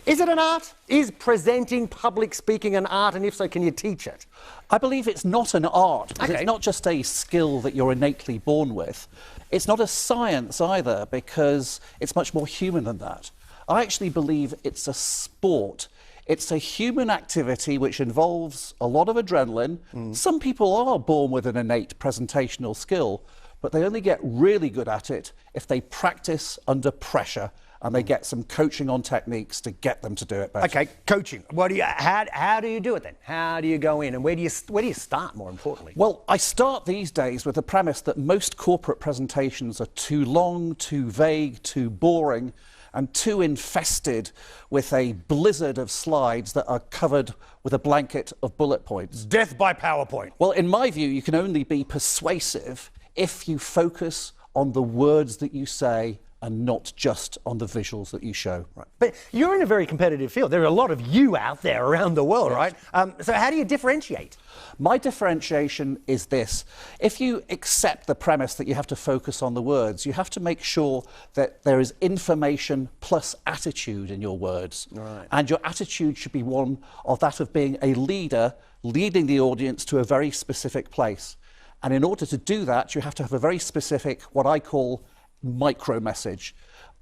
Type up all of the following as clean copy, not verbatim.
Is it an art? Is presenting public speaking an art? And if so, can you teach it? I believe it's not an art, because Okay. it's not just a skill that you're innately born with. It's not a science either, because it's much more human than that. I actually believe it's a sport. It's a human activity which involves a lot of adrenaline. Some people are born with an innate presentational skill, but they only get really good at it if they practice under pressure and they get some coaching on techniques to get them to do it better. Okay, coaching. How do you do it then? How do you go in, and where do you start, more importantly? Well, I start these days with the premise that most corporate presentations are too long, too vague, too boring, and too infested with a blizzard of slides that are covered with a blanket of bullet points. Death by PowerPoint. Well, in my view, you can only be persuasive if you focus on the words that you say and not just on the visuals that you show. Right. But you're in a very competitive field. There are a lot of you out there around the world, right? So how do you differentiate? My differentiation is this. If you accept the premise that you have to focus on the words, you have to make sure that there is information plus attitude in your words. Right. And your attitude should be one of that of being a leader, leading the audience to a very specific place. And in order to do that, you have to have a very specific, what I call, micro message.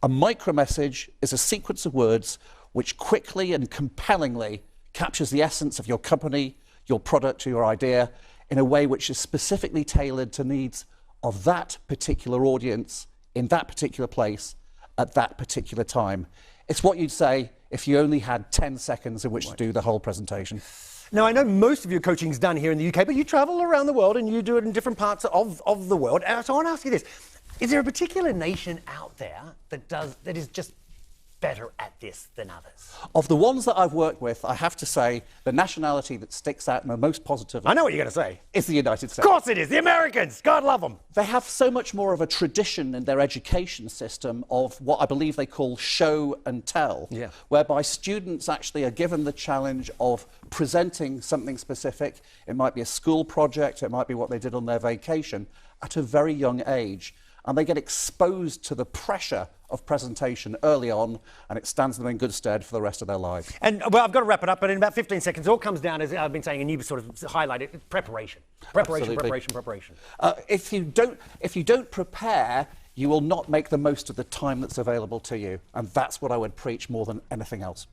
A micro message is a sequence of words which quickly and compellingly captures the essence of your company, your product, or your idea in a way which is specifically tailored to needs of that particular audience in that particular place at that particular time. It's what you'd say if you only had 10 seconds in which to do the whole presentation. Now, I know most of your coaching is done here in the UK, but you travel around the world and you do it in different parts of the world. So I want to ask you this. Is there a particular nation out there that is just better at this than others? Of the ones that I've worked with, I have to say the nationality that sticks out most positively. I know what you're going to say. Is the United States. Of course it is. The Americans. God love them. They have so much more of a tradition in their education system of what I believe they call show and tell, whereby students actually are given the challenge of presenting something specific. It might be a school project, it might be what they did on their vacation, at a very young age. And they get exposed to the pressure of presentation early on, and it stands them in good stead for the rest of their lives. And, well, I've got to wrap it up, but in about 15 seconds, it all comes down, as I've been saying, and you sort of highlighted, preparation. Preparation. If you don't prepare, you will not make the most of the time that's available to you. And that's what I would preach more than anything else.